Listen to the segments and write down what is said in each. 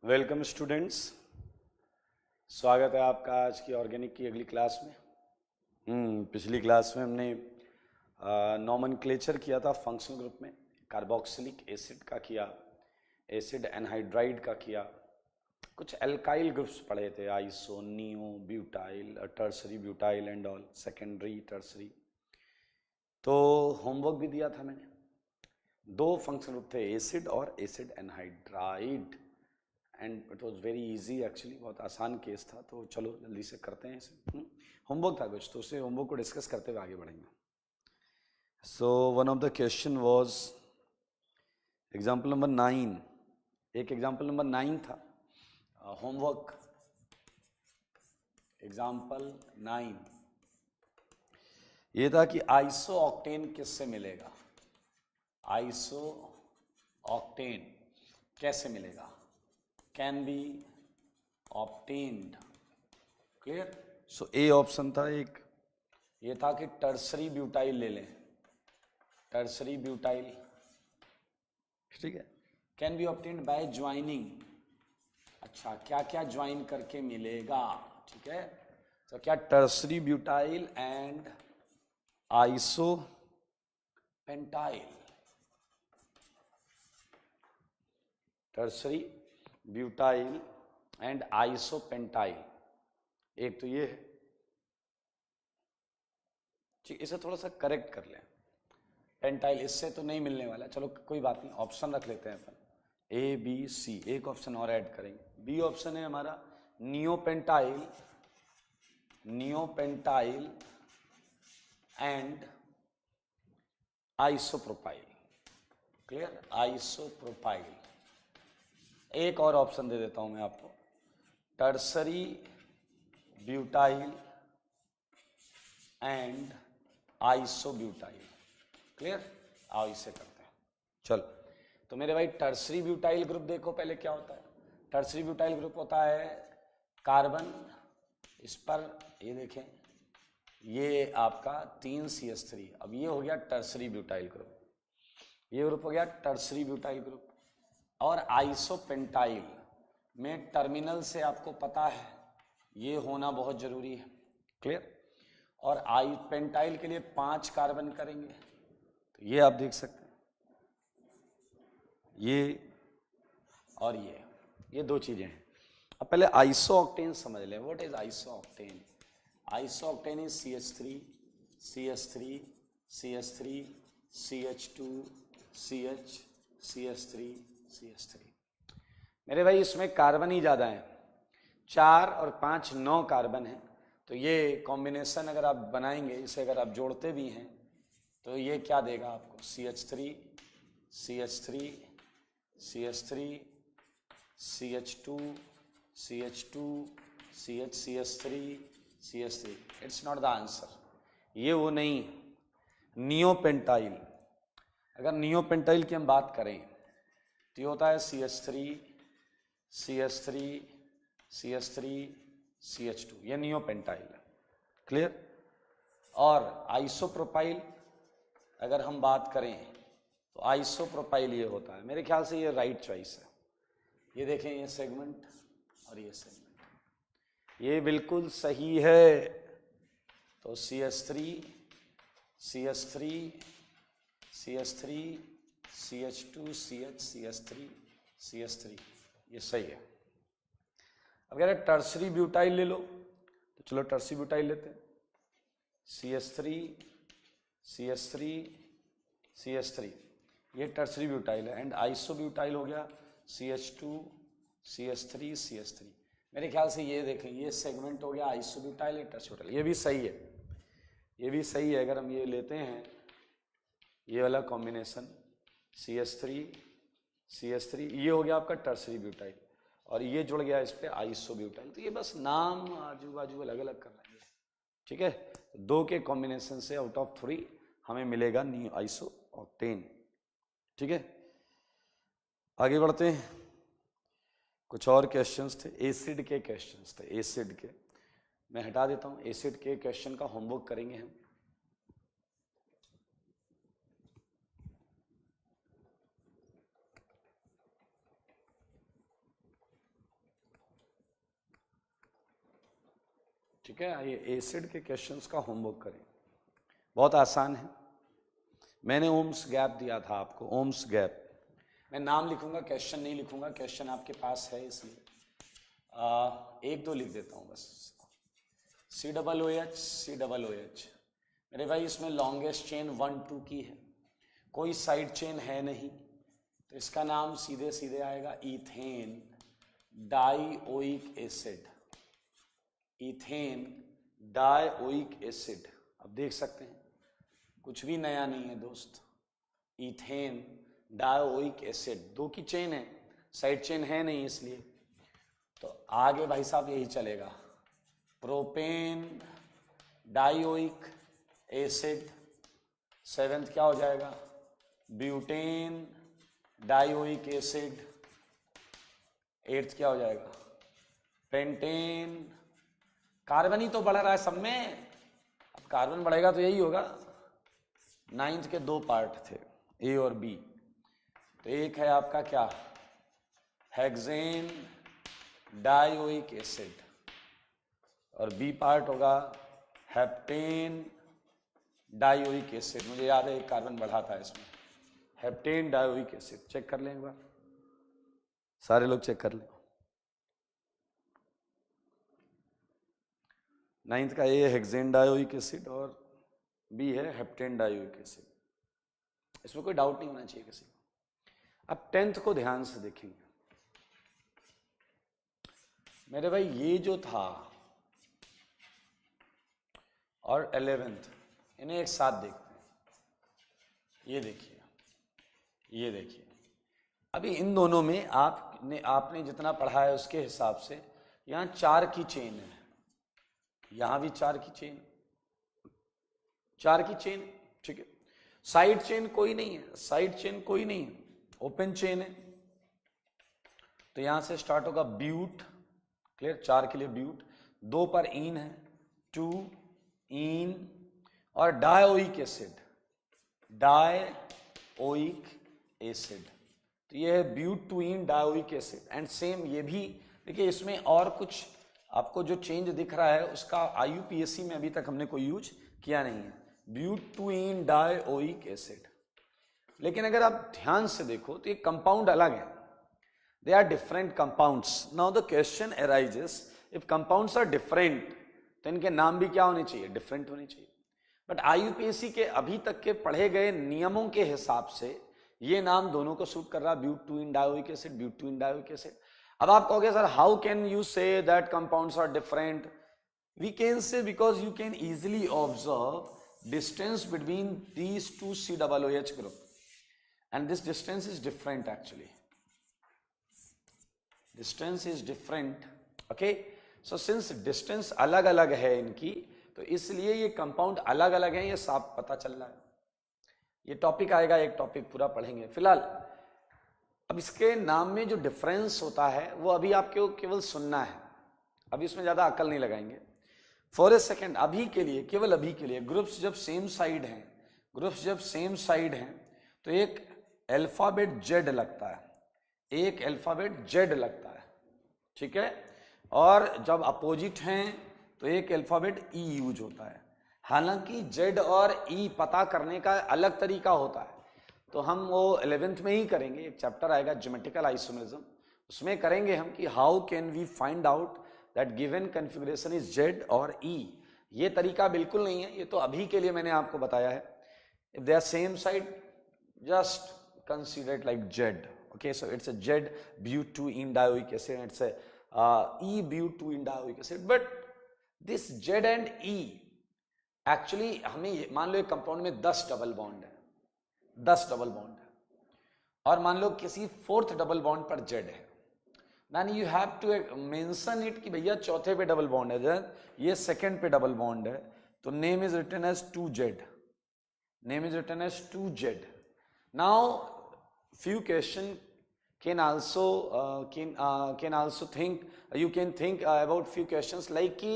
Welcome students, स्वागत है आपका आज की ऑर्गेनिक की अगली क्लास में। पिछली क्लास में हमने नॉमेनक्लेचर किया था फंक्शनल ग्रुप में। कार्बोक्सिलिक एसिड का किया, एसिड एनहाइड्राइड का किया, कुछ एल्काइल ग्रुप्स पढ़े थे, iso, neo, butyl, tertiary butyl and all, secondary, tertiary. तो होमवर्क भी दिया था मैंने। दो फंक्शनल ग्रुप थे, एसिड और acid anhydride, and it was very easy actually, बहुत आसान केस था। तो चलो जल्दी से करते हैं इसे। होमवर्क था कुछ, तो उसे होमवर्क को डिस्कस करते हुए आगे बढ़ेंगे। So one of the question was example number 9। एक एग्जाम्पल नंबर 9 था होमवर्क, एग्जाम्पल 9 ये था कि आइसो ऑक्टेन किससे मिलेगा, आइसो ऑक्टेन कैसे मिलेगा, can be obtained. Clear. So A option था एक, ये था कि टर्सरी ब्यूटाइल ले लें, टर्सरी ब्यूटाइल, ठीक है। Can be obtained by joining. अच्छा, क्या क्या ज्वाइन करके मिलेगा, ठीक है। तो क्या tertiary butyl and iso pentyl, tertiary butyl and isopentyl, एक तो ये है, ठीक। इसे थोड़ा सा करेक्ट कर लें, पेंटाइल इससे तो नहीं मिलने वाला, चलो कोई बात नहीं, ऑप्शन रख लेते हैं अपन, ए बी सी, एक ऑप्शन और ऐड करेंगे। बी ऑप्शन है हमारा neopentyl, neopentyl and isopropyl. Clear, isopropyl. एक और ऑप्शन दे देता हूं मैं आपको, tertiary butyl and isobutyl. Clear, आओ इसे करते हैं। चलो, तो मेरे भाई टर्सरी ब्यूटाइल ग्रुप देखो पहले क्या होता है। टर्सरी ब्यूटाइल ग्रुप होता है कार्बन, इस पर ये देखें, ये आपका 3 CH3। अब ये हो गया टर्सरी ब्यूटाइल ग्रुप, ये ग्रुप हो गया टर्सरी ब्यूटाइल ग्रुप। और आइसोपेंटाइल में टर्मिनल से आपको पता है ये होना बहुत जरूरी है। क्लियर। और पेंटाइल के लिए 5 कार्बन करेंगे, तो ये आप देख सकते हैं, ये और ये 2 चीजें हैं। अब पहले आइसो ऑक्टेन समझ लें, what is iso octane. Iso octane is CH3, CH3, CH3, CH2, CH, CH3, CH3। मेरे भाई इसमें कार्बन ही ज्यादा है, 4 और 5 9 कार्बन है। तो ये कॉम्बिनेशन अगर आप बनाएंगे, इसे अगर आप जोड़ते भी हैं, तो ये क्या देगा आपको, CH3, CH3, CH3, CH2, CH2, CH, CH3, CH3। It's not the answer, ये वो नहीं। नियोपेंटाइल, अगर नियोपेंटाइल की हम बात करें तो ये होता है CH3, CH3, CH3, CH2, ये नियोपेंटाइल है। क्लियर। और आइसोप्रोपाइल अगर हम बात करें तो आइसोप्रोपाइल ये होता है, मेरे ख्याल से ये राइट चॉइस है। ये देखें, ये सेगमेंट और ये सेगमेंट, ये बिल्कुल सही है। तो CH3, CH3, CH3, CH2, CH, CH3, CH3, ये सही है। अब कह रहे टर्सरी ब्यूटाइल ले लो, तो चलो टर्सरी ब्यूटाइल लेते हैं। CH3, CH3, CH3, ये टर्सरी ब्यूटाइल है। एंड आइसोब्यूटाइल हो गया CH2, CH3, CH3। मेरे ख्याल से ये देखें, ये सेगमेंट हो गया आइसोब्यूटाइल या टर्सरी ब्यूटाइल, ये भी सही है, ये भी सही है। अगर हम ये लेते हैं, ये वाला कॉम्बिनेशन CH3, CH3, ये हो गया आपका टर्सरी ब्यूटाइल, और ये जुड़ गया इस पे आइसोब्यूटाइल। तो ये बस नाम आजू बाजू अलग अलग कर रहे हैं, ठीक है। 2 के कॉम्बिनेशन से आउट ऑफ 3 हमें मिलेगा न्यू आइसो ऑक्टेन, ठीक है। आगे बढ़ते हैं, कुछ और क्वेश्चंस थे, एसिड के क्वेश्चंस थे, एसिड के मैं हटा देता हूं। एसिड के क्वेश्चन का होमवर्क करेंगे हम। ठीक है, ये एसिड के क्वेश्चंस का होमवर्क करें, बहुत आसान है। मैंने ओम्स गैप दिया था आपको, ओम्स गैप। मैं नाम लिखूंगा, क्वेश्चन नहीं लिखूंगा, क्वेश्चन आपके पास है इसलिए एक दो लिख देता हूं बस। COOH। मेरे भाई इसमें लॉन्गेस्ट चेन 1 2 की है, कोई साइड चेन है नहीं, तो इसका नाम सीधे सीधे आएगा ethane dioic acid. Ethane dioic acid. अब देख सकते हैं कुछ भी नया नहीं है दोस्त, इथेन डाइओइक एसिड, 2 की चेन है, साइड चेन है नहीं, इसलिए तो आगे भाई साहब यही चलेगा। प्रोपेन डाइओइक एसिड, 7th क्या हो जाएगा, ब्यूटेन डाइओइक एसिड, 8th क्या हो जाएगा, पेंटेन। कार्बन ही तो बढ़ रहा है सब में, अब कार्बन बढ़ेगा तो यही होगा। 9th के 2 पार्ट थे, ए और बी, तो एक है आपका क्या, हेक्सेन डाइओइक एसिड, और बी पार्ट होगा हेप्टेन डाइओइक एसिड। मुझे याद है एक कार्बन बढ़ा था इसमें, हेप्टेन डाइओइक एसिड। चेक कर लें एक बार, सारे लोग चेक कर लें। 9th का ए हेक्सेन डाइओइक एसिड और बी है हेप्टेन डाइओइक एसिड, इसमें कोई डाउट नहीं होना चाहिए किसी को। अब 10th को ध्यान से देखेंगे मेरे भाई, ये जो था और 11th, इन्हें एक साथ देखते हैं। ये देखिए, ये देखिए, अभी इन दोनों में आपने जितना पढ़ा है उसके हिसाब से यहां 4 की चेन है, यहां भी 4 की चेन, 4 की चेन, ठीक है। साइड चेन कोई नहीं है, साइड चेन कोई नहीं है, ओपन चेन है। तो यहां से स्टार्ट होगा ब्यूट, क्लियर, 4 के लिए ब्यूट, 2 पर इन है, 2 इन, और डाइओइक एसिड, डाइओइक एसिड, तो ये है but 2 ene dioic acid. And same ये भी देखिए, इसमें और कुछ आपको जो चेंज दिख रहा है उसका IUPAC में अभी तक हमने कोई यूज किया नहीं है, ब्यूट 2 इन डाइओइक एसिड। लेकिन अगर आप ध्यान से देखो तो ये कंपाउंड अलग है, they are different compounds. Now the question arises, if compounds are different तो इनके नाम भी क्या होने चाहिए, डिफरेंट होने चाहिए। बट IUPAC के अभी तक के पढ़े गए नियमों के हिसाब से ये नाम दोनों को सूट कर रहा है, but 2 ene dioic acid, but 2 ene dioic acid. अब आप कहोगे sir how can you say that compounds are different? We can say because you can easily observe distance between these 2 COOH group, and this distance is different actually, distance is different, okay। so since distance अलग अलग है इनकी, तो इसलिए ये compound अलग अलग हैं, ये साफ पता चल रहा है। ये टॉपिक आएगा, एक टॉपिक पूरा पढ़ेंगे। फिलहाल अब इसके नाम में जो डिफरेंस होता है वो अभी आपको केवल सुनना है, अभी इसमें ज्यादा अकल नहीं लगाएंगे। फॉर ए सेकेंड, अभी के लिए, केवल अभी के लिए, ग्रुप्स जब सेम साइड हैं, ग्रुप्स जब सेम साइड हैं तो एक अल्फाबेट जेड लगता है, एक अल्फाबेट जेड लगता है, ठीक है। और जब अपोजिट हैं तो एक अल्फाबेट ई यूज होता है। हालांकि जेड और ई पता करने का अलग तरीका होता है, तो हम वो 11th में ही करेंगे, एक चैप्टर आएगा ज्योमेट्रिकल आइसोमेरिज्म, उसमें करेंगे हम कि how can we find out that given configuration is Z और ई। ये तरीका बिल्कुल नहीं है, ये तो अभी के लिए मैंने आपको बताया है। If they are same side, just consider it like Z, okay, so it's a Z but 2 in dioic acid, and it's a E but 2 in dioic acid, but this Z and E actually हमें मान लो एक compound में 10 double bond है, 10 double bond है, और मान लो किसी 4th double bond पर Z है, then you have to mention it कि भैया चौथे पे डबल बॉन्ड है, ये 2nd पे डबल बॉन्ड है, तो name is written as 2Z, name is written as 2Z। Now few question can also think, you can think about few questions like कि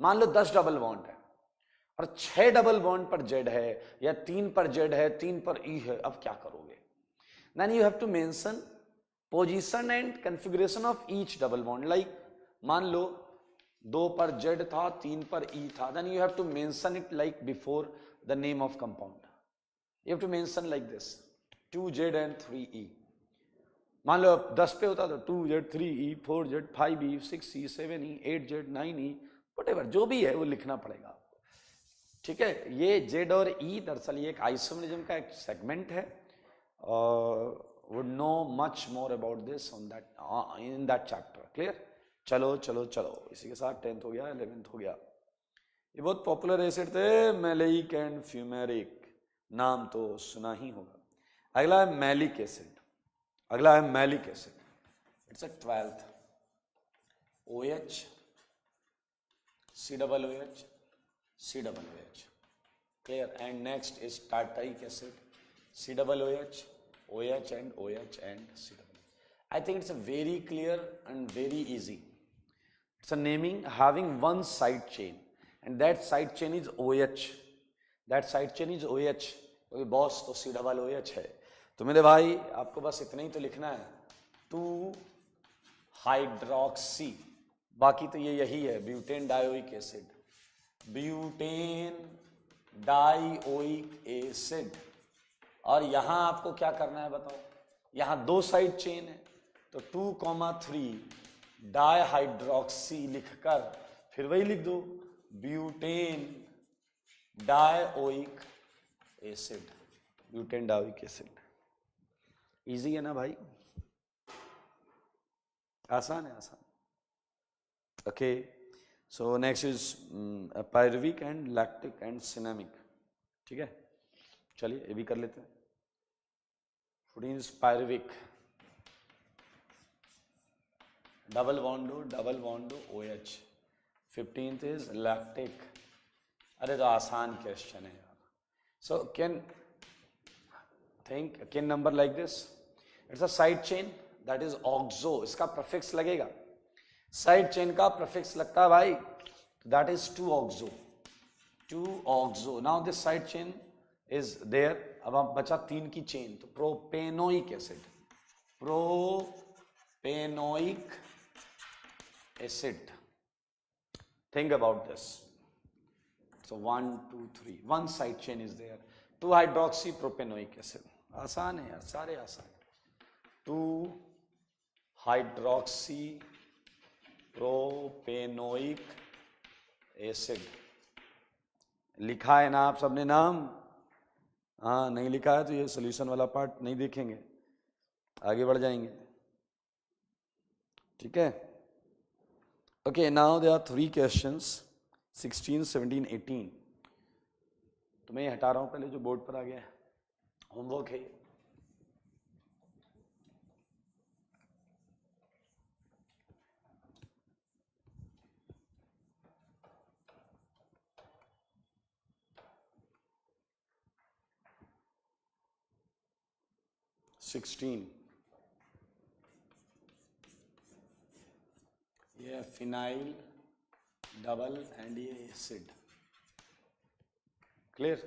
मान लो 10 डबल बॉन्ड है और 6 डबल बॉन्ड पर जेड है, या 3 पर जेड है, 3 पर ई है, अब क्या करोगे? Then you have to mention position and configuration of each double bond, like मान लो 2 पर Z था, 3 पर E था, then you have to mention it like before the name of compound. You have to mention like this, 2Z and 3E. मान लो 10 पे होता तो 2Z, 3E, 4Z, 5E, 6E, 7E, 8Z, 9E, whatever जो भी है वो लिखना पड़ेगा आपको, ठीक है। ये Z और E दरअसल ये एक आइसोमरिज्म का एक सेगमेंट है, would know much more about this on that in that chapter. Clear? चलो चलो चलो, इसी के साथ 10th हो गया, 11th हो गया। ये बहुत पॉपुलर एसिड थे, मैलिक एंड फ्यूमेरिक, नाम तो सुना ही होगा। अगला है मैलिक एसिड, अगला है malic acid, it's a 12th, OH, COOH, COOH, clear? And next is tartaric acid, COOH, OH and OH and COOH. I think it's a very clear and very easy. It's a naming having one side chain and that side chain is OH. That side chain is OH. तो boss तो COOH है। तो मेरे भाई आपको बस इतना ही तो लिखना है, 2 हाइड्रोक्सी, बाकी तो ये यही है, butane dioic acid, butane dioic acid. और यहां आपको क्या करना है बताओ, यहां 2 साइड चेन है तो 2,3 डाइहाइड्रोक्सी लिखकर फिर वही लिख दो, butane dioic acid, butane dioic acid. Easy है ना भाई, आसान है, आसान। Okay, so next is pyruvic and lactic and cinnamic, ठीक है। चलिए ये भी कर लेते हैं। 14 is pyruvic, double बॉन्डो OH। 15th is lactic, अरे तो आसान क्वेश्चन है यार। So can number like this, it's a side chain that is oxo, इसका प्रीफिक्स लगेगा, साइड चेन का प्रीफिक्स लगता है भाई, that is 2 oxo. Now this side chain is there, अब आप बचा 3 की चेन, तो propanoic acid, propanoic acid, think about this. So 1, 2, 3, one side chain is there, 2 hydroxy propanoic acid, आसान है यार, सारे आसान। 2 हाइड्रोक्सी प्रोपेनोइक एसिड, लिखा है ना आप सबने नाम? हाँ, नहीं लिखा है तो ये सोल्यूशन वाला पार्ट नहीं देखेंगे, आगे बढ़ जाएंगे, ठीक है। Okay, now there are 3 questions, 16, 17, 18। तो मैं ये हटा रहा हूं पहले जो बोर्ड पर आ गया है, होमवर्क है। ये फिनाइल डबल एंड ये एसिड, क्लियर।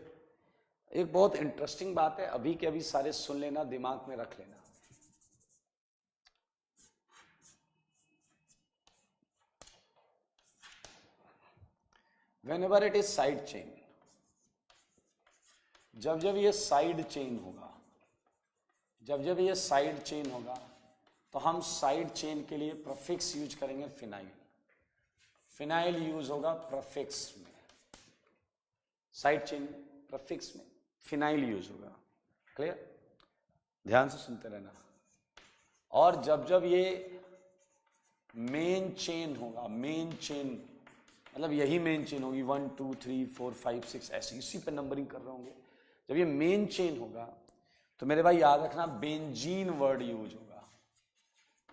एक बहुत इंटरेस्टिंग बात है, अभी के अभी सारे सुन लेना, दिमाग में रख लेना। Whenever it is side chain, जब जब ये साइड चेन होगा, जब जब ये साइड चेन होगा तो हम साइड चेन के लिए प्रीफिक्स यूज करेंगे फिनाइल, फिनाइल यूज होगा प्रीफिक्स में, साइड चेन प्रीफिक्स में फिनाइल यूज होगा, क्लियर। ध्यान से सुनते रहना। और जब जब ये मेन चेन होगा, मेन चेन मतलब यही मेन चेन होगी, 1, 2, 3, 4, 5, 6 ऐसे इसी पे नंबरिंग कर रहे होंगे। जब ये मेन चेन होगा तो मेरे भाई याद रखना बेंजीन वर्ड यूज होगा,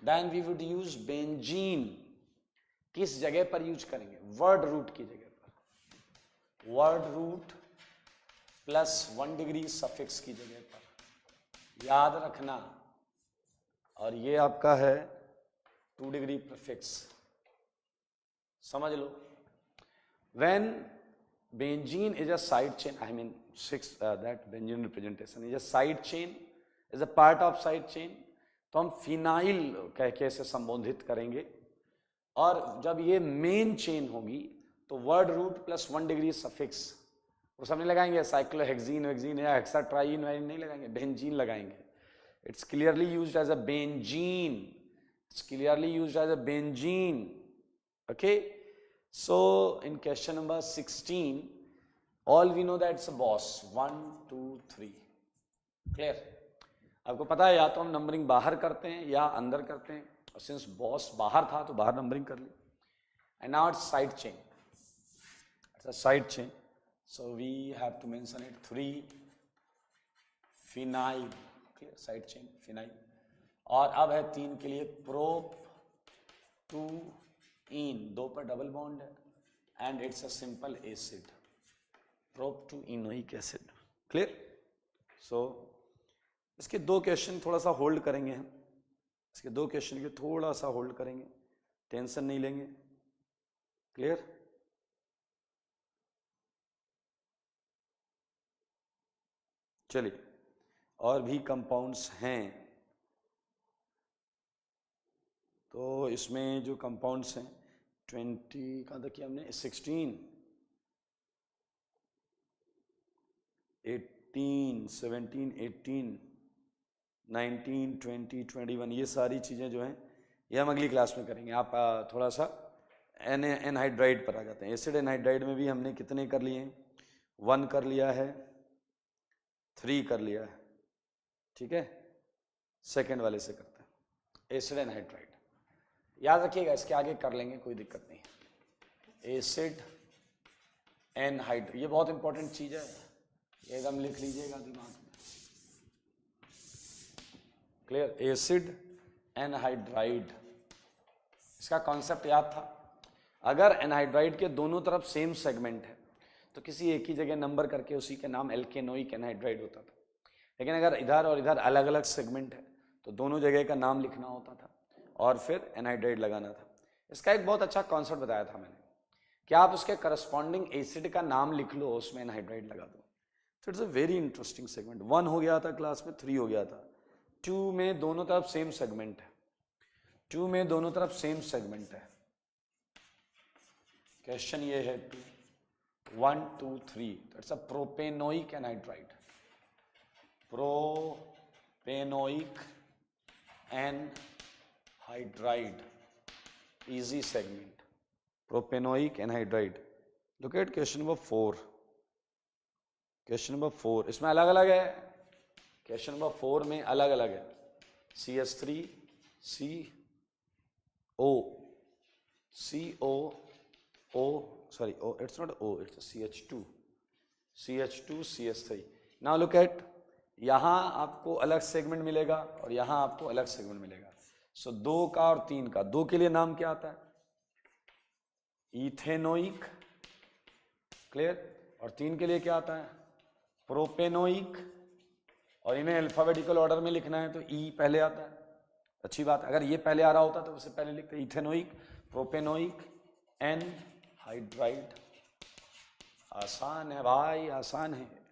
then we would use benzene. किस जगह पर यूज करेंगे? वर्ड रूट की जगह पर, word root plus 1 degree suffix की जगह पर, याद रखना। और ये आपका है 2 डिग्री प्रीफिक्स, समझ लो। When benzene is a side chain, I mean that benzene representation is a side chain, is a part of side chain, तो हम फिनाइल कह के इसे संबोधित करेंगे। और जब ये मेन चेन होगी तो word root plus 1 degree suffix वो सब नहीं लगाएंगे, साइक्लोहेक्सीन वेक्सीन या हेक्साट्राइन वाइन नहीं लगाएंगे, बेंजीन लगाएंगे. It's clearly used as a benzene. It's clearly used as a benzene. Okay. So in question number 16, all we know that it's a boss 1 2 3. Clear? आपको पता है या तो हम नंबरिंग बाहर करते हैं या अंदर करते हैं, और सिंस बॉस बाहर था तो बाहर नंबरिंग कर ली. And now it's side chain. It's a side chain, so we have to mention it 3 phenyl. Clear? Side chain phenyl. और अब है 3 के लिए प्रोप 2 इन, 2 पर डबल बॉन्ड है and it's a simple acid, prop 2 enoic acid. Clear? So इसके 2 question थोड़ा सा होल्ड करेंगे हम. इसके 2 क्वेश्चन के थोड़ा सा होल्ड करेंगे, टेंशन नहीं लेंगे. क्लियर? चलिए, और भी कंपाउंड्स हैं. तो इसमें जो कंपाउंड्स हैं 20 कहाँ तक किया हमने, 16 18 17 18 19 20 21 ये सारी चीज़ें जो हैं ये हम अगली क्लास में करेंगे. आप थोड़ा सा एनहाइड्राइड पर आ जाते हैं. एसिड एनहाइड्राइड में भी हमने कितने कर लिए हैं, 1 कर लिया है, 3 कर लिया है. ठीक है, सेकेंड वाले से करते हैं एसिड एनहाइड्राइड. याद रखिएगा, इसके आगे कर लेंगे, कोई दिक्कत नहीं. एसिड एनहाइड्राइड ये बहुत इंपॉर्टेंट चीज़ है, ये एकदम लिख लीजिएगा दिमाग में. क्लियर? एसिड एनहाइड्राइड, इसका कॉन्सेप्ट याद था. अगर एनहाइड्राइड के दोनों तरफ सेम सेगमेंट है तो किसी एक ही जगह नंबर करके उसी के नाम एल्केनोइक एनहाइड्राइड होता था. लेकिन अगर इधर और इधर अलग अलग सेगमेंट है तो दोनों जगह का नाम लिखना होता था और फिर एनहाइड्राइड लगाना था. इसका एक बहुत अच्छा कॉन्सेप्ट बताया था मैंने कि आप उसके करस्पॉन्डिंग एसिड का नाम लिख लो, उसमें एनहाइड्राइड लगा दो. तो it's a very interesting segment. 1 हो गया था क्लास में, 3 हो गया था. 2 में दोनों तरफ सेम सेगमेंट है, 2 में दोनों तरफ सेम सेगमेंट है. क्वेश्चन ये है 2 1 2 3. It's a propanoic anhydride. Propanoic anhydride, easy segment, propanoic anhydride. Look at question number 4. Question number 4 इसमें अलग अलग है. क्वेश्चन नंबर 4 में अलग अलग है. CH3 CO CO sorry O, it's not O, it's CH2 CH3. now look at, यहां आपको अलग सेगमेंट मिलेगा और यहां आपको अलग सेगमेंट मिलेगा. सो 2 का और 3 का, 2 के लिए नाम क्या आता है, इथेनोइक. क्लियर? और 3 के लिए क्या आता है, प्रोपेनोइक. और इन्हें अल्फाबेटिकल ऑर्डर में लिखना है तो ई पहले आता है. अच्छी बात, अगर ये पहले आ रहा होता तो उससे पहले लिखते इथेनोइक, प्रोपेनोइक, एनहाइड्राइड. आसान है भाई, आसान है,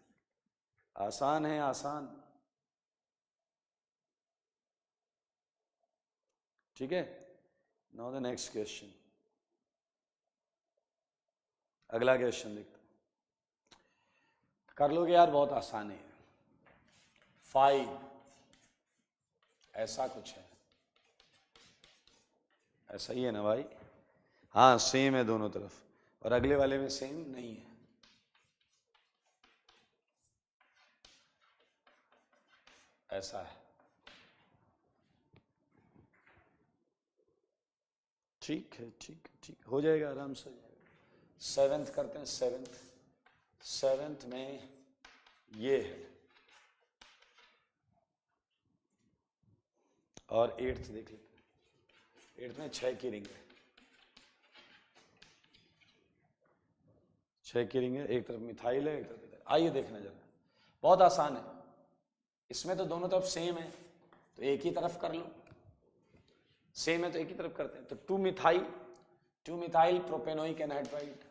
आसान है, आसान. ठीक है. नाउ द नेक्स्ट क्वेश्चन, अगला क्वेश्चन देखते हैं. कर लोगे यार, बहुत आसान है. 5 ऐसा कुछ है, ऐसा ही है ना भाई? हाँ, सेम है दोनों तरफ, और अगले वाले में सेम नहीं है. ऐसा है. ठीक है, ठीक है, ठीक हो जाएगा, आराम से हो जाएगा. 7th करते हैं. 7th में ये है और 8th देख लेते हैं. 8th में 6 की रिंग है. 6 की रिंग है, एक तरफ मिथाइल है, एक तरफ इथाइल. आइए देखना जरा, बहुत आसान है. इसमें तो दोनों तरफ सेम है तो एक ही तरफ कर लो. सेम है तो एक ही तरफ करते हैं. तो 2 मिथाइल प्रोपेनोइक एनहाइड्राइड.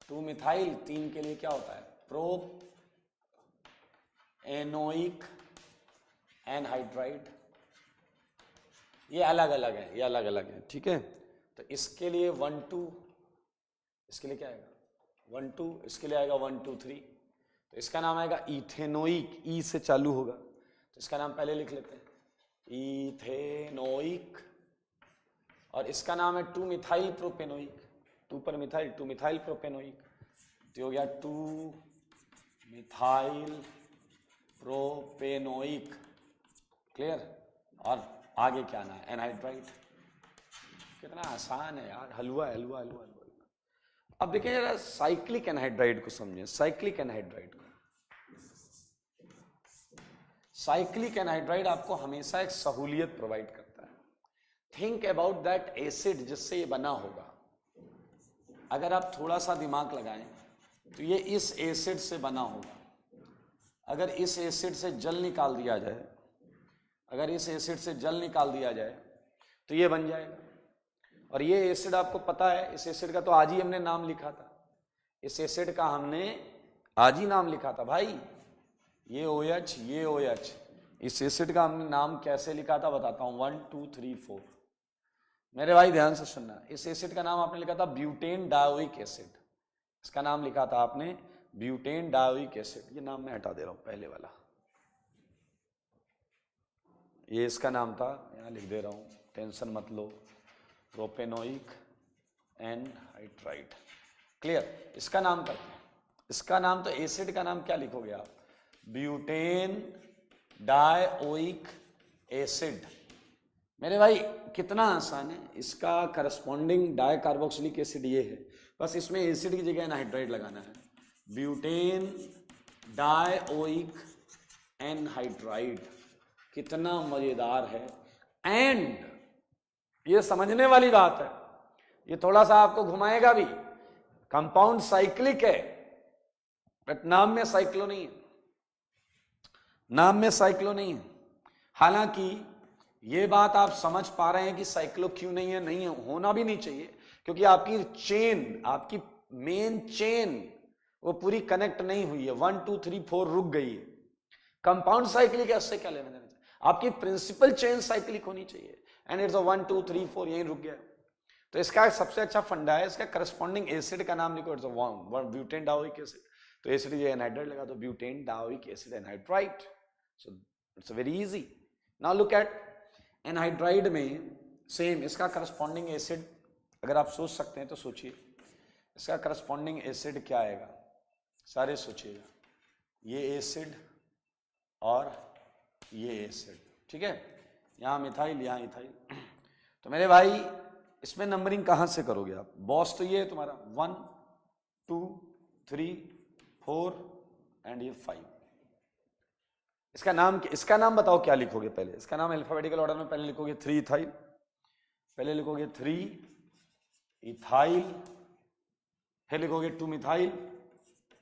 2 मिथाइल, 3 के लिए क्या होता है, प्रोपेनोइक एनहाइड्राइड. ये अलग अलग है, ये अलग अलग है. ठीक है. तो इसके लिए 1 2, इसके लिए क्या आएगा 1 2, इसके लिए आएगा 1 2 3। तो इसका नाम आएगा इथेनोइक, ई से चालू होगा, तो इसका नाम पहले लिख लेते हैं इथेनोइक। और इसका नाम है 2 मिथाइल प्रोपेनोइक, 2 पर मिथाइल, 2 मिथाइल प्रोपेनोइक, तो हो गया 2 मिथाइल प्रोपेनोइक। क्लियर। और आगे क्या आना है एनहाइड्राइड। कितना आसान है यार, हलवा हलवा हलवा हलवा। अब देखिए जरा साइक्लिक एनहाइड्राइड को समझें, साइक्लिक एनहाइड्राइड को। साइक्लिक एनहाइड्राइड आपको हमेशा एक सहूलियत प्रोवाइड करता है। थिंक अबाउट दैट एसिड जिससे ये बना होगा। अगर आप थोड़ा सा दिमाग लगाएं तो ये इस एसिड से बना होगा। अगर इस एसिड से जल निकाल दिया जाए, अगर इस एसिड से जल निकाल दिया जाए तो ये बन जाएगा। और ये एसिड आपको पता है, इस एसिड का तो आज ही हमने नाम लिखा था, इस एसिड का हमने आज ही नाम लिखा था भाई, ये OH ये OH। इस एसिड का हमने नाम कैसे लिखा था बताता हूं, 1 2 3 4। मेरे भाई ध्यान से सुनना, इस एसिड का नाम आपने लिखा था ब्यूटेन डायोइक एसिड। इसका नाम लिखा था आपने ब्यूटेन डायोइक एसिड। ये नाम मैं हटा दे रहा हूं पहले वाला, ये इसका नाम था, यहां लिख दे रहा हूं, टेंशन मत लो, प्रोपेनोइक एनहाइड्राइड। क्लियर। इसका नाम करते हैं, इसका नाम तो एसिड का नाम क्या लिखोगे आप, ब्यूटेन डायोइक एसिड। मेरे भाई कितना आसान है, इसका करस्पॉन्डिंग डाइकार्बोक्सिलिक एसिड ये है, बस इसमें एसिड की जगह एनहाइड्राइड लगाना है, ब्यूटेन डायोइक एनहाइड्राइड। कितना मजेदार है। एंड ये समझने वाली बात है, ये थोड़ा सा आपको घुमाएगा भी, कंपाउंड साइक्लिक है बट नाम में साइक्लो नहीं है, नाम में साइक्लो नहीं है। हालांकि ये बात आप समझ पा रहे हैं कि साइक्लो क्यों नहीं है, नहीं है, होना भी नहीं चाहिए, क्योंकि आपकी चेन, आपकी मेन चेन वो पूरी कनेक्ट नहीं हुई है, 1 2 3 4 रुक गई है। कंपाउंड साइक्लिक है, उससे क्या लेना देना चाहिए, आपकी प्रिंसिपल चेन साइक्लिक होनी चाहिए। एंड इट्स 1 2 3 4 यहीं रुक गया। तो इसका सबसे अच्छा फंडा है, इसका करस्पॉन्डिंग एसिड का नाम लिखो, इट्स ब्यूटेन डायोइक एसिड। तो एसिड ये एनहाइड्राइड लगा दो, butane dioic acid anhydride. So it's very easy. Now look at anhydride में सेम इसका करस्पॉन्डिंग एसिड, अगर आप सोच सकते हैं तो सोचिए, इसका करस्पॉन्डिंग एसिड क्या आएगा, सारे सोचिएगा, ये एसिड और ये एसिड, ठीक है, यहां मिथाइल यहां इथाइल। तो मेरे भाई इसमें नंबरिंग कहां से करोगे आप, बॉस तो ये है तुम्हारा 1 2 3 4 एंड ये 5। इसका नाम बताओ क्या लिखोगे पहले, इसका नाम अल्फाबेटिकल ऑर्डर में पहले लिखोगे 3 इथाइल, पहले लिखोगे 3 इथाइल, फिर लिखोगे 2 मिथाइल,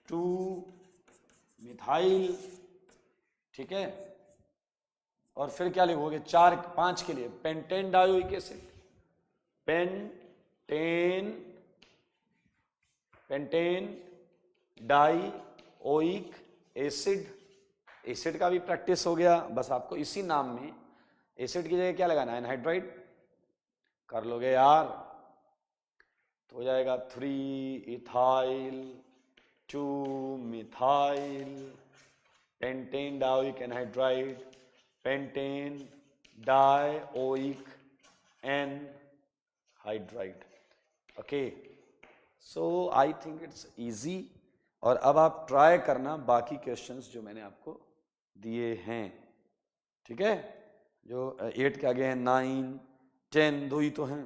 2 मिथाइल, ठीक है, और फिर क्या लिखोगे 4 5 के लिए pentane dioic acid, pentane dioic acid. Acid का भी प्रैक्टिस हो गया, बस आपको इसी नाम में एसिड की जगह क्या लगाना है, एनहाइड्राइड कर लोगे यार, तो हो जाएगा 3 ethyl 2 methyl pentane dioic anhydride, pentane dioic anhydride. Okay, so I think it's easy. और अब आप ट्राई करना बाकी क्वेश्चंस जो मैंने आपको दिए हैं, ठीक है, जो 8 के आगे हैं, 9 10 दो ही तो हैं,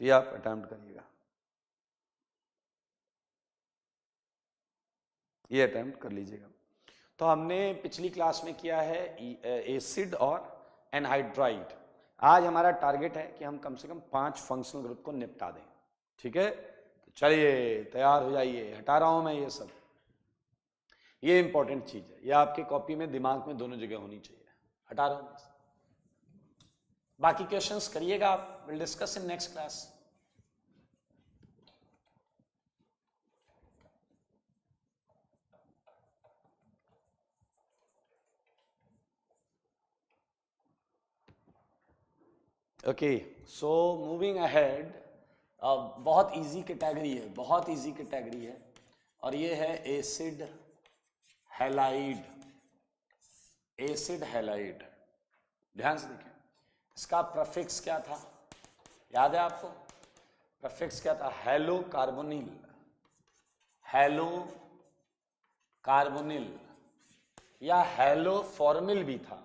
तो ये आप अटेम्प्ट करिएगा, ये अटेम्प्ट कर लीजिएगा। तो हमने पिछली क्लास में किया है एसिड और एनहाइड्राइड। आज हमारा टारगेट है कि हम कम से कम 5 फंक्शनल ग्रुप को निपटा दें, ठीक है। तो चलिए तैयार हो जाइए, हटा रहा हूं मैं ये सब, ये इंपॉर्टेंट चीज है, ये आपके कॉपी में दिमाग में दोनों जगह होनी चाहिए, हटा रहा हूं। बाकी क्वेश्चंस करिएगा आप, will discuss in next class. Okay, so moving ahead, बहुत इजी कैटेगरी है, बहुत इजी कैटेगरी है, और ये है एसिड हैलाइड। एसिड हैलाइड, ध्यान से देखिए, इसका प्रीफिक्स क्या था, याद है आपको? प्रीफिक्स क्या था? हेलो कार्बोनिल, हेलो कार्बोनिल या हेलो फॉर्मिल भी था,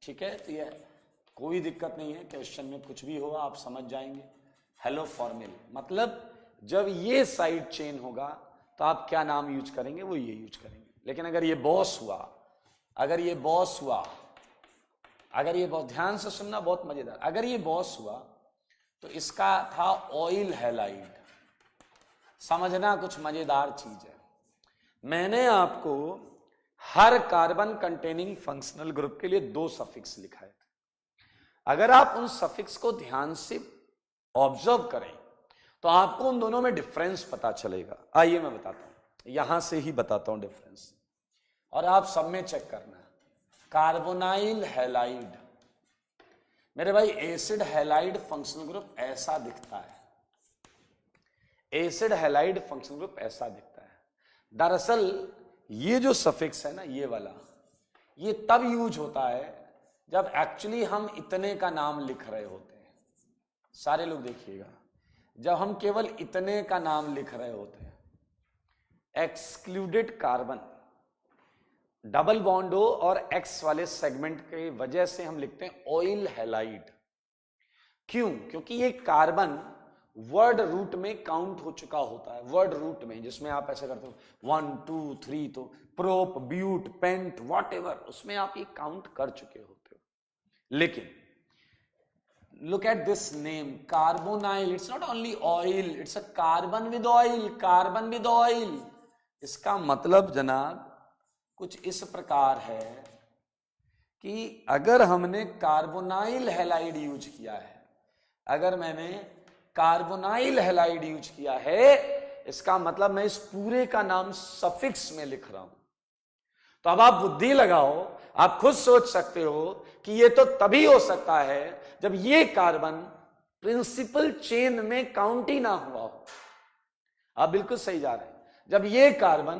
ठीक है? तो ये कोई दिक्कत नहीं है, क्वेश्चन में कुछ भी हो आप समझ जाएंगे। हेलो फॉर्मिल मतलब जब ये साइड चेन होगा तो आप क्या नाम यूज करेंगे, वो ये यूज करेंगे। लेकिन अगर ये बॉस हुआ, अगर ये बॉस हुआ, अगर ये बहुत ध्यान से सुनना, बहुत मजेदार, अगर ये बॉस हुआ तो इसका था ऑयल हैलाइड। समझना कुछ मजेदार चीज है, मैंने आपको हर कार्बन कंटेनिंग फंक्शनल ग्रुप के लिए 2 सफिक्स लिखा है। अगर आप उन सफिक्स को ध्यान से ऑब्जर्व करें तो आपको उन दोनों में डिफरेंस पता चलेगा। आइए मैं बताता हूं, यहां से ही बताता हूं डिफरेंस, और आप सब में चेक करना। कार्बोनाइल हैलाइड, मेरे भाई एसिड हैलाइड फंक्शनल ग्रुप ऐसा दिखता है, एसिड हैलाइड फंक्शनल ग्रुप ऐसा दिखता है। दरअसल ये जो सफिक्स है ना, ये वाला, ये तब यूज होता है जब एक्चुअली हम इतने का नाम लिख रहे होते हैं। सारे लोग देखिएगा, जब हम केवल इतने का नाम लिख रहे होते हैं, एक्सक्लूडेड कार्बन, डबल बॉन्ड हो और एक्स वाले सेगमेंट के वजह से हम लिखते हैं ऑयल हैलाइड। क्यों? क्योंकि ये कार्बन वर्ड रूट में काउंट हो चुका होता है, वर्ड रूट में, जिसमें आप ऐसे करते हो 1 2 3, तो प्रोप, ब्यूट, पेंट, व्हाटएवर, उसमें आप ये काउंट कर चुके होते हो। लेकिन look at this name, carbonyl, it's not only oil, it's a carbon with oil, carbon with oil। इसका मतलब जनाब कुछ इस प्रकार है कि अगर हमने कार्बोनाइल हैलाइड यूज किया है, अगर मैंने कार्बोनाइल हैलाइड यूज किया है, इसका मतलब मैं इस पूरे का नाम सफिक्स में लिख रहा हूं। तो अब आप बुद्धि लगाओ, आप खुद सोच सकते हो कि ये तो तभी हो सकता है जब ये कार्बन प्रिंसिपल चेन में काउंट ही ना हुआ हो। आप बिल्कुल सही जा रहे हैं, जब ये कार्बन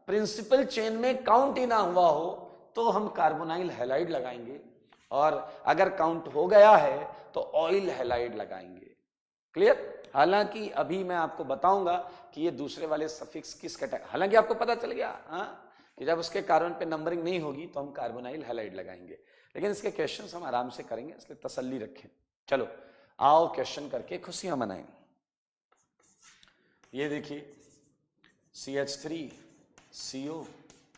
प्रिंसिपल चेन में काउंट ही ना हुआ हो तो हम कार्बोनाइल हैलाइड लगाएंगे, और अगर काउंट हो गया है तो ऑयल हैलाइड लगाएंगे। क्लियर? हालांकि अभी मैं आपको बताऊंगा कि ये दूसरे वाले सफिक्स किस कैटेगरी, हालांकि आपको पता चल गया कि जब उसके कार्बन पे नंबरिंग नहीं होगी तो हम कार्बोनाइल हैलाइड लगाएंगे। लेकिन इसके क्वेश्चंस हम आराम से करेंगे, इसलिए तसल्ली रखें। चलो आओ क्वेश्चन करके खुशियां मनाएं। ये देखिए CH3 CO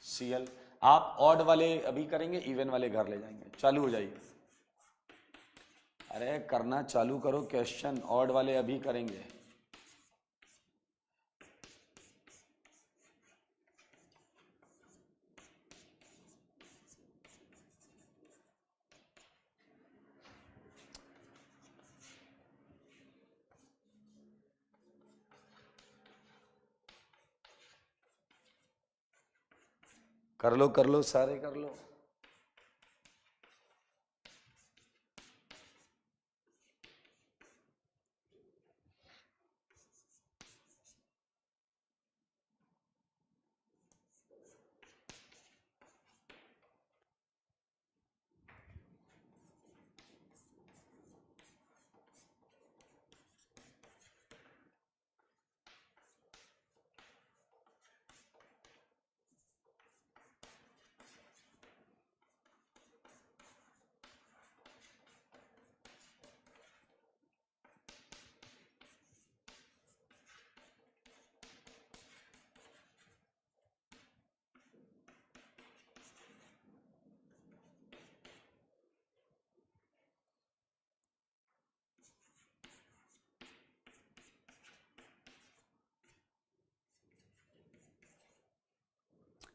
Cl, आप ऑड वाले अभी करेंगे, इवन वाले घर ले जाएंगे। चालू हो जाइए, अरे करना चालू करो क्वेश्चन, ऑड वाले अभी करेंगे। कर लो सारे कर लो।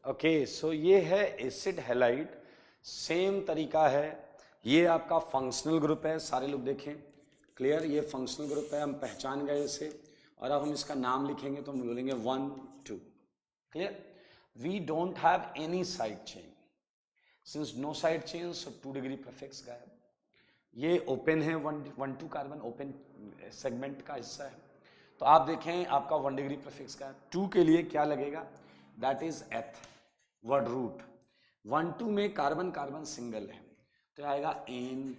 ओके, सो ये है एसिड हैलाइड, सेम तरीका है। ये आपका फंक्शनल ग्रुप है, सारे लोग देखें। क्लियर? ये फंक्शनल ग्रुप है, हम पहचान गए इसे, और अब हम इसका नाम लिखेंगे तो हम बोलेंगे 1 2। Clear? We don't have any side chain, since no side chain, so 2 degree prefix गायब। ये ओपन है, 1 2 कार्बन ओपन सेगमेंट का हिस्सा है। तो आप देखें आपका 1 डिग्री प्रीफिक्स का 2 के लिए क्या लगेगा, दैट इज एथ वर्ड रूट। 1 2 में कार्बन कार्बन सिंगल है तो आएगा एन,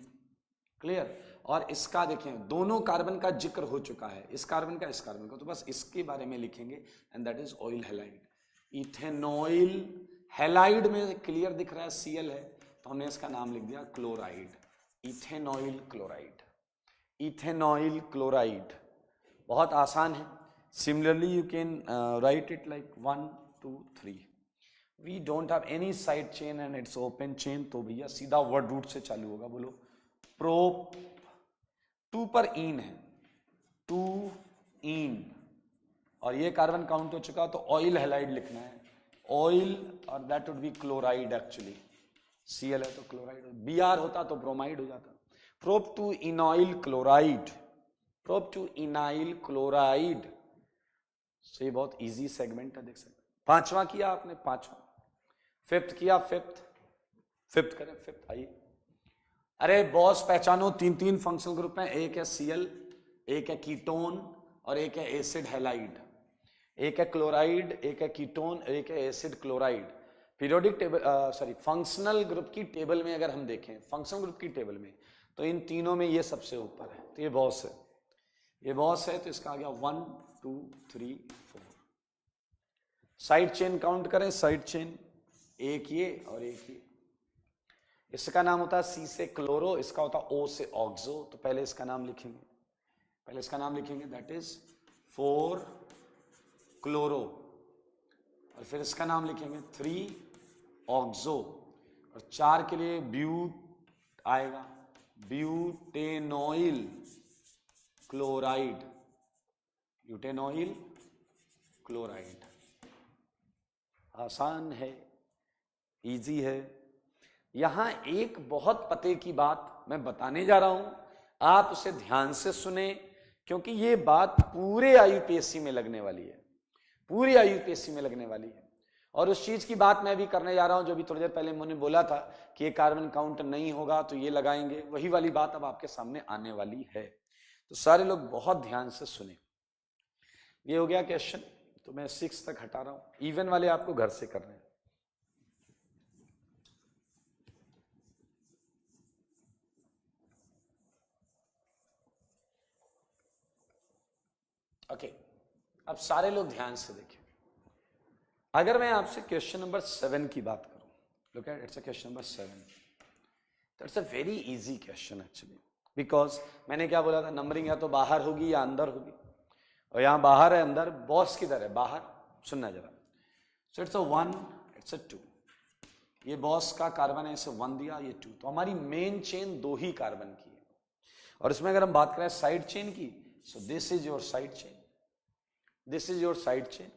क्लियर। और इसका देखें दोनों कार्बन का जिक्र हो चुका है, इस कार्बन का इस कार्बन का, तो बस इसके बारे में लिखेंगे and that is oil halide. Ethanoyl halide में क्लियर दिख रहा है Cl है तो हमने इसका नाम लिख दिया chloride, ethanoyl chloride. Ethanoyl chloride बहुत आसान है। Similarly you can write it like 1 2 3। We don't have any side chain and it's open chain, तो भैया सीधा वर्ड रूट से चालू होगा। बोलो प्रोप, 2 पर इन है, 2 इन, और ये कार्बन काउंट हो चुका तो ऑयल हैलाइड लिखना है, ऑयल, और that would be chloride actually. Cl है तो क्लोराइड, Br होता तो ब्रोमाइड हो जाता। Prop two enoyl chloride, prop two enyl chloride. So ये बहुत इजी सेगमेंट है, देख सकते। पांचवा किया आपने, पांचवा। फिफ्थ किया, फिफ्थ करें, फिफ्थ आइए। अरे बॉस पहचानो, 3 फंक्शनल ग्रुप हैं, एक है Cl, एक है कीटोन और एक है एसिड हैलाइड। एक है क्लोराइड, एक है कीटोन, एक है acid chloride. Periodic table sorry functional group की टेबल में अगर हम देखें, फंक्शनल ग्रुप की टेबल में, तो इन तीनों में ये सबसे ऊपर है, तो ये बॉस है, ये बॉस है, तो इसका आ गया 1 2 3 4। साइड चेन काउंट करें, साइड चेन एक ये और एक ये। इसका नाम होता है C से क्लोरो, इसका होता है O से ऑक्सो। तो पहले इसका नाम लिखेंगे, पहले इसका नाम लिखेंगे, दैट इज 4 क्लोरो, और फिर इसका नाम लिखेंगे 3 ऑक्सो, और 4 के लिए ब्यूट आएगा, ब्यूटेनॉइल क्लोराइड, ब्यूटेनॉइल क्लोराइड। आसान है, इजी है। यहां एक बहुत पते की बात मैं बताने जा रहा हूं, आप उसे ध्यान से सुने, क्योंकि ये बात पूरे IUPAC में लगने वाली है, पूरी IUPAC में लगने वाली है। और उस चीज की बात मैं भी करने जा रहा हूं जो भी थोड़ी देर पहले मैंने बोला था कि ये कार्बन काउंट नहीं होगा तो ये लगाएंगे, वही वाली बात अब आपके सामने आने वाली है। तो सारे लोग बहुत ध्यान से सुने। ये हो गया क्वेश्चन, तो मैं 6 तक हटा रहा हूं, इवन वाले आपको घर से करने हैं। ओके, अब सारे लोग ध्यान से देखें। अगर मैं आपसे क्वेश्चन नंबर 7 की बात करूं, look at it's a question number 7, तो it's a very easy question actually, because मैंने क्या बोला था, नंबरिंग या तो बाहर होगी या अंदर होगी, और यहां बाहर है, अंदर, बॉस किधर है, बाहर, सुनना जरा। So it's a 1, it's a 2, ये बॉस का कार्बन है, इसे 1 दिया, ये 2, तो हमारी मेन चेन 2 ही कार्बन की है। और इसमें अगर हम बात करें साइड चेन की, so this is your side chain, this is your side chain.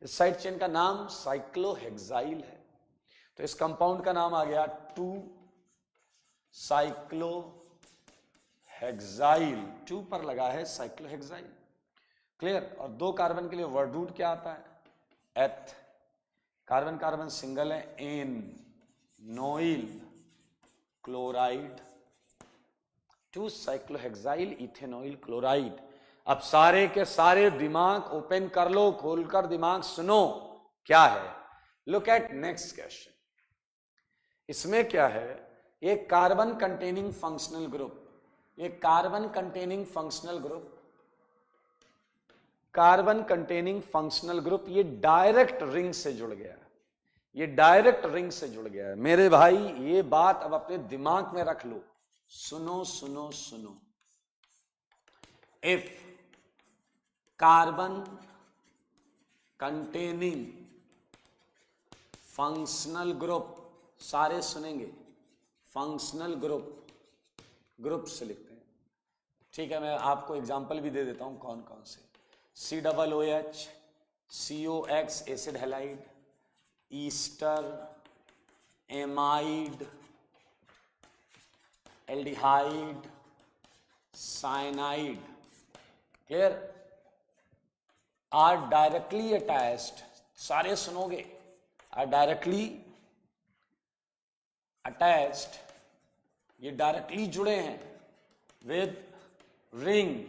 इस साइड चेन का नाम साइक्लोहेक्साइल है, तो इस कंपाउंड का नाम आ गया 2 साइक्लोहेक्साइल, 2 पर लगा है साइक्लोहेक्साइल, क्लियर। और 2 कार्बन के लिए वर्ड रूट क्या आता है, एथ, कार्बन कार्बन सिंगल है, एन, नोइल क्लोराइड, 2 साइक्लोहेक्साइल इथेनॉइल क्लोराइड। अब सारे के सारे दिमाग ओपन कर लो, खोलकर दिमाग सुनो, क्या है। लुक एट नेक्स्ट क्वेश्चन, इसमें क्या है, ये कार्बन कंटेनिंग फंक्शनल ग्रुप, ये carbon containing functional group, carbon containing functional group, ये डायरेक्ट रिंग से जुड़ गया है, ये डायरेक्ट रिंग से जुड़ गया है। मेरे भाई ये बात अब अपने दिमाग में रख लो, सुनो सुनो सुनो। If carbon containing functional group, सारे सुनेंगे, फंक्शनल ग्रुप, ग्रुप से लिखते हैं, ठीक है। मैं आपको एग्जांपल भी दे देता हूं कौन कौन से, COOH, COX acid halide, ester, amide, aldehyde, cyanide, clear, are directly attached, सारे सुनोगे, आर डायरेक्टली अटैच्ड, ये डायरेक्टली जुड़े हैं विद रिंग।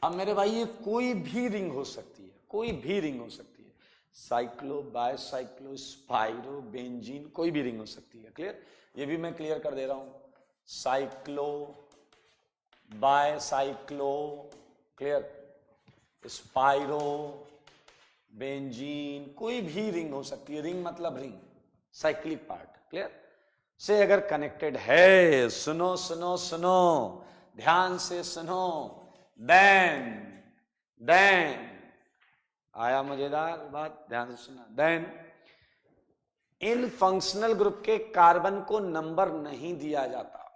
अब मेरे भाई ये कोई भी रिंग हो सकती है, कोई भी रिंग हो सकती है, साइक्लो, बायसाइक्लो, स्पाइरो, बेंजीन, कोई भी रिंग हो सकती है। क्लियर? ये भी मैं क्लियर कर दे रहा हूं, cyclo, bicyclo, clear, spiro, benzene, कोई भी रिंग हो सकती है। रिंग मतलब रिंग, साइक्लिक पार्ट, क्लियर, से अगर कनेक्टेड है, सुनो सुनो सुनो, ध्यान से सुनो, देन आया मजेदार बात, ध्यान से सुना, देन इन फंक्शनल ग्रुप के कार्बन को नंबर नहीं दिया जाता,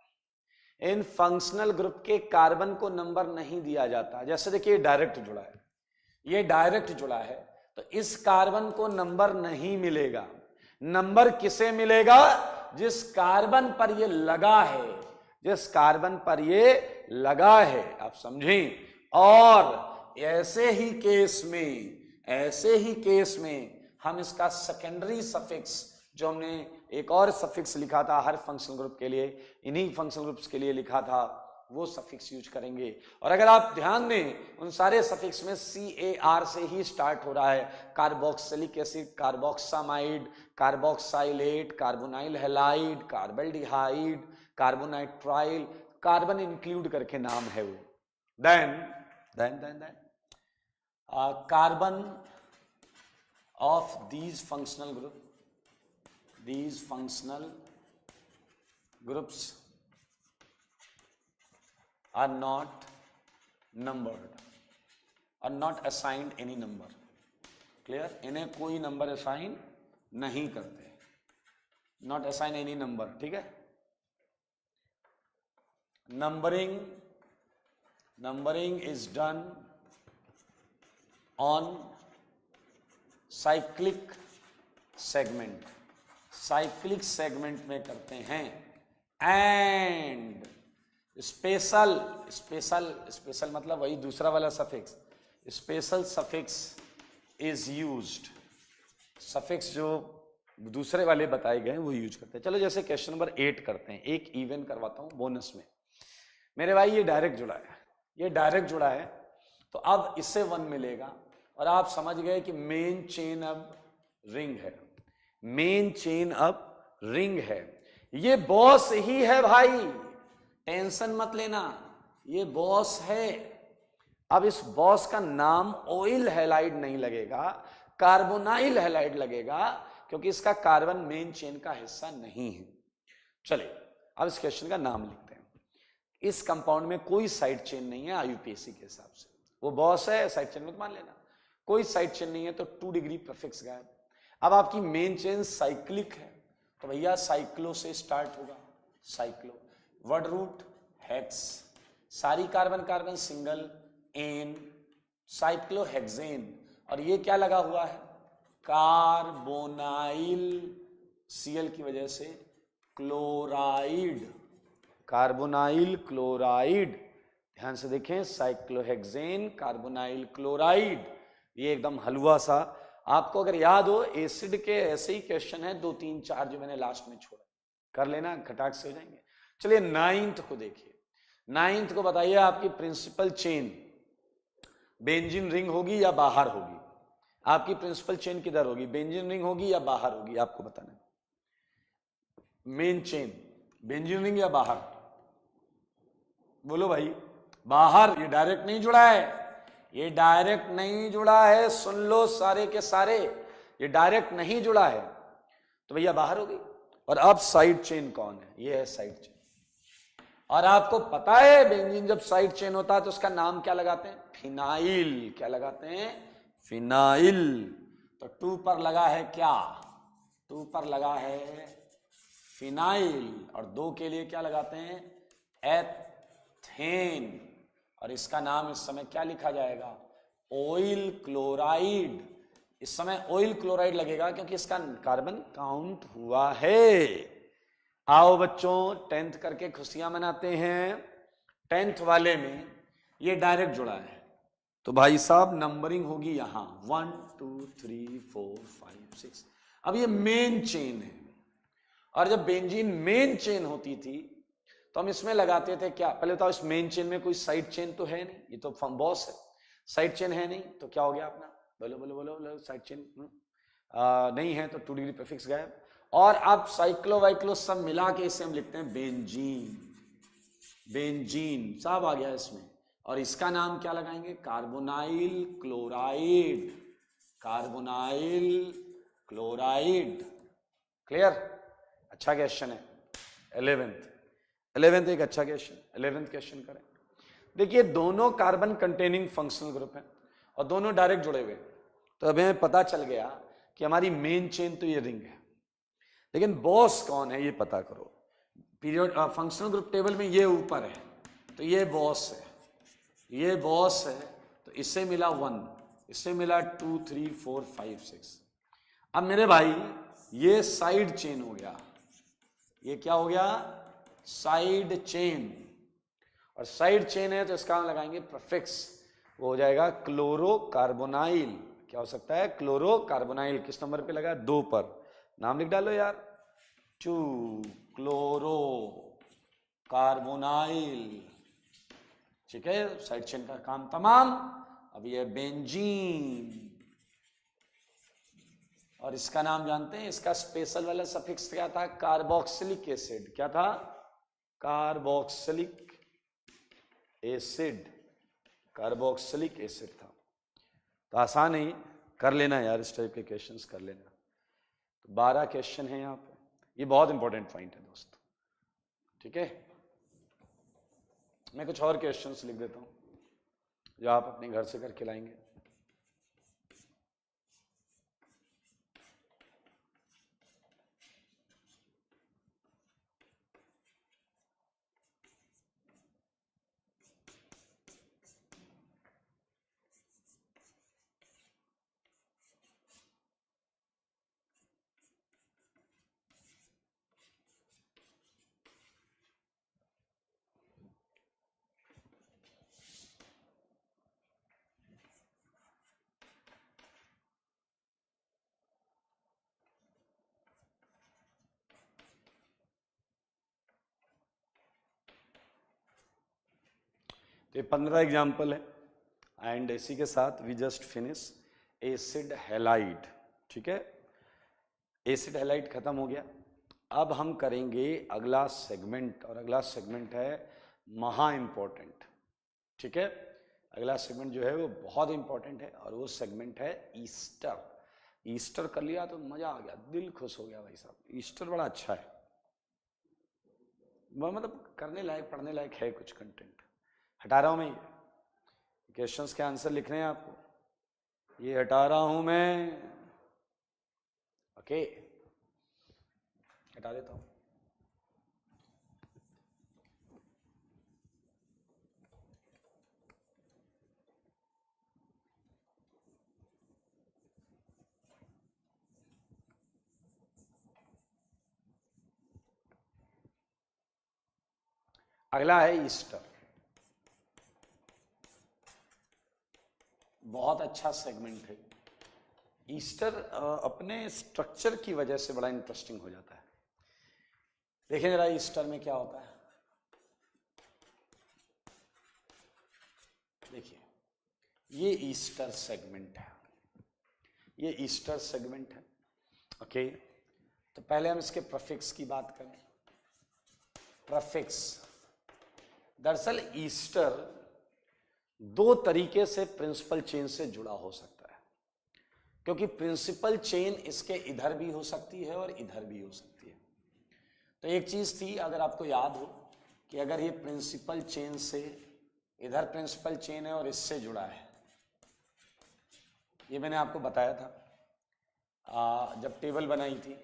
इन फंक्शनल ग्रुप के कार्बन को नंबर नहीं दिया जाता। जैसे देखिए डायरेक्ट जुड़ा है, ये डायरेक्ट जुड़ा है, तो इस कार्बन को नंबर नहीं मिलेगा। नंबर किसे मिलेगा? जिस कार्बन पर ये लगा है, जिस कार्बन पर ये लगा है, आप समझें। और ऐसे ही केस में हम इसका सेकेंडरी सफिक्स, जो हमने एक और सफिक्स लिखा था हर फंक्शनल ग्रुप के लिए, इन्हीं फंक्शनल ग्रुप्स के लिए लिखा था, वो सफिक्स यूज करेंगे। और अगर आप ध्यान दें, उन सारे सफिक्स में CAR से ही स्टार्ट हो रहा है। Carboxylic acid, carboxamide, carboxylate, carbonyl halide, carbaldehyde, carbonitrile, carbon include करके नाम है वो। Then carbon of these functional groups are not numbered, are not assigned any number. Clear? इन्हें कोई नंबर असाइन नहीं करते, not assign any number, ठीक है। Numbering is done on cyclic segment में करते हैं। एंड स्पेशल मतलब वही दूसरा वाला suffix, special suffix is used, suffix जो दूसरे वाले बताए गए वो यूज करते हैं। चलो जैसे क्वेश्चन नंबर 8 करते हैं, एक इवन करवाता हूं बोनस में। मेरे भाई ये डायरेक्ट जुड़ा है, ये डायरेक्ट जुड़ा है, तो अब इससे 1 मिलेगा। और आप समझ गए कि मेन चेन अब रिंग है, मेन चेन अब रिंग है। ये बॉस ही है भाई, टेंशन मत लेना, ये बॉस है। अब इस बॉस का नाम ऑयल हैलाइड नहीं लगेगा, कार्बोनाइल हैलाइड लगेगा, क्योंकि इसका कार्बन मेन चेन का हिस्सा नहीं है। चलिए अब इस क्वेश्चन का नाम लिखते हैं। इस कंपाउंड में कोई साइड चेन नहीं है IUPAC के हिसाब से, वो बॉस है, साइड चेन मत मान लेना, कोई साइड चेन नहीं है, तो 2 डिग्री प्रीफिक्स गायब। अब आपकी मेन चेन साइक्लिक है, तो भैया साइक्लो से स्टार्ट होगा, साइक्लो, वर्ड रूट हेक्स, सारी carbon carbon single, ane, cyclohexane. और ये क्या लगा हुआ है? कार्बोनाइल, Cl की वजह से क्लोराइड, कार्बोनाइल क्लोराइड। ध्यान से देखें, साइक्लोहेक्सेन, कार्बोनाइल क्लोराइड, ये एकदम हलवा सा। आपको अगर याद हो, एसिड के ऐसे ही क्वेश्चन है 2 3 4 जो मैंने लास्ट में छोड़ा, कर लेना, खटाक से हो जाएंगे। चलिए 9th को देखिए, 9th को बताइए आपकी प्रिंसिपल चेन बेंजीन रिंग होगी या बाहर होगी? आपकी प्रिंसिपल चेन किधर होगी, बेंजीन रिंग होगी या बाहर होगी? आपको बताना। मेन चेन बेंजीन रिंग या बाहर? बोलो भाई। बाहर। ये डायरेक्ट नहीं जुड़ा है, ये डायरेक्ट नहीं जुड़ा है, सुन लो सारे के सारे, ये डायरेक्ट नहीं जुड़ा है, तो भैया बाहर हो गई। और अब साइड चेन कौन है? ये है साइड चेन। और आपको पता है बेंजीन जब साइड चेन होता है तो उसका नाम क्या लगाते हैं? फिनाइल। क्या लगाते हैं? फिनाइल। तो 2 पर लगा है क्या? 2 पर लगा है फिनाइल। और 2 के लिए क्या लगाते हैं? एथेन। और इसका नाम इस समय क्या लिखा जाएगा? Oil chloride. इस समय ऑयल क्लोराइड लगेगा क्योंकि इसका कार्बन काउंट हुआ है। आओ बच्चों 10th करके खुशियां मनाते हैं। 10th वाले में ये डायरेक्ट जुड़ा है, तो भाई साहब नंबरिंग होगी यहां 1 2 3 4 5 6। अब ये मेन चेन है, और जब बेंजीन मेन चेन होती थी तो हम इसमें लगाते थे क्या, पहले बताओ इस मेन चेन में कोई साइड चेन तो है नहीं, ये तो बॉस है, साइड चेन है नहीं, तो क्या हो गया अपना, बोलो बोलो बोलो बोलो, साइड चेन नहीं है तो 2 डिग्री प्रीफिक्स गायब। और अब साइक्लो वाइक्लो सब मिला के इसे हम लिखते हैं बेंजीन, बेंजीन सब आ गया इसमें। और इसका नाम क्या लगाएंगे, carbonyl chloride, carbonyl chloride. Clear, अच्छा क्वेश्चन है। 11th एक अच्छा क्वेश्चन, 11th क्वेश्चन करें। देखिए दोनों कार्बन कंटेनिंग फंक्शनल ग्रुप हैं और दोनों डायरेक्ट जुड़े हुए, तो अब हमें पता चल गया कि हमारी मेन चेन तो ये रिंग है, लेकिन बॉस कौन है ये पता करो। पीरियड फंक्शनल ग्रुप टेबल में ये ऊपर है, तो ये बॉस है, ये बॉस है, तो इससे मिला 1, इससे मिला 2 3 4 5 6। अब मेरे भाई ये साइड चेन हो गया, ये क्या हो गया, साइड चेन। और साइड चेन है तो इसका हम लगाएंगे प्रीफिक्स, वो हो जाएगा क्लोरोकार्बोनाइल। क्या हो सकता है, क्लोरोकार्बोनाइल। किस नंबर पे लगा, 2 पर, नाम लिख डालो यार, 2 क्लोरो कार्बोनाइल। ठीक है, साइड चेन का काम तमाम। अब ये बेंजीन, और इसका नाम जानते हैं, इसका स्पेशल वाला सफिक्स क्या था, कार्बोक्सिलिक एसिड। क्या था, कार्बोक्सिलिक एसिड, कार्बोक्सिलिक एसिड था। तो आसान है, कर लेना यार, इस टाइप के क्वेश्चंस कर लेना। तो 12 क्वेश्चन है यहाँ पे, ये बहुत इंपॉर्टेंट पॉइंट है दोस्तों। ठीक है, मैं कुछ और क्वेश्चंस लिख देता हूँ जो आप अपने घर से करके लाएंगे। तो ये 15 एग्जाम्पल है एंड इसी के साथ we just finish acid halide. ठीक है, एसिड हैलाइड खत्म हो गया। अब हम करेंगे अगला सेगमेंट, और अगला सेगमेंट है महा इंपॉर्टेंट। ठीक है, अगला सेगमेंट जो है वो बहुत इंपॉर्टेंट है, और वो सेगमेंट है ईस्टर। ईस्टर कर लिया तो मजा आ गया, दिल खुश हो गया भाई साहब, ईस्टर बड़ा अच्छा है, मतलब करने लायक पढ़ने लायक है कुछ कंटेंट। हटा रहा हूं मैं, ये क्वेश्चंस के आंसर लिख रहे हैं आपको, ये हटा रहा हूं मैं। ओके, हटा देता हूं। अगला है ईस्टर, बहुत अच्छा सेगमेंट है। ईस्टर अपने स्ट्रक्चर की वजह से बड़ा इंटरेस्टिंग हो जाता है। देखिए जरा ईस्टर में क्या होता है, देखिए ये ईस्टर सेगमेंट है, ये ईस्टर सेगमेंट है। ओके, तो पहले हम इसके प्रीफिक्स की बात करें। प्रीफिक्स, दरअसल ईस्टर 2 तरीके से प्रिंसिपल चेन से जुड़ा हो सकता है, क्योंकि प्रिंसिपल चेन इसके इधर भी हो सकती है और इधर भी हो सकती है। तो एक चीज थी, अगर आपको याद हो, कि अगर ये प्रिंसिपल चेन से, इधर प्रिंसिपल चेन है और इससे जुड़ा है, ये मैंने आपको बताया था जब टेबल बनाई थी।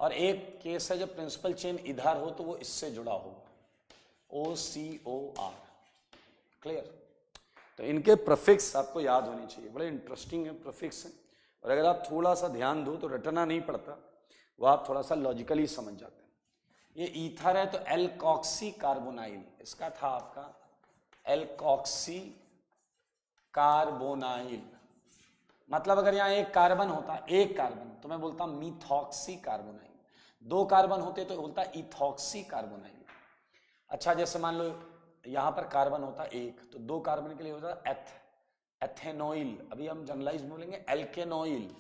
और एक केस है जब प्रिंसिपल चेन इधर हो तो वो इससे जुड़ा हो, OCOR। क्लियर, तो इनके प्रीफिक्स आपको याद होने चाहिए, बड़े इंटरेस्टिंग है प्रीफिक्स हैं, और अगर आप थोड़ा सा ध्यान दो तो रटना नहीं पड़ता, वो आप थोड़ा सा लॉजिकली समझ जाते हैं। ये ईथर है तो एल्कॉक्सी कार्बोनाइल, इसका था आपका एल्कॉक्सी कार्बोनाइल। मतलब अगर यहाँ एक कार्बन होता, एक कार्बन, तो मैं बोलता मीथॉक्सी कार्बोनाइल। 2 कार्बन होते तो बोलता इथॉक्सी कार्बोनाइल। अच्छा जैसे मान लो यहां पर कार्बन होता है एक, तो 2 कार्बन के लिए होता है एथेनॉइल। अभी हम जनरलाइज बोलेंगे एल्केनॉइल,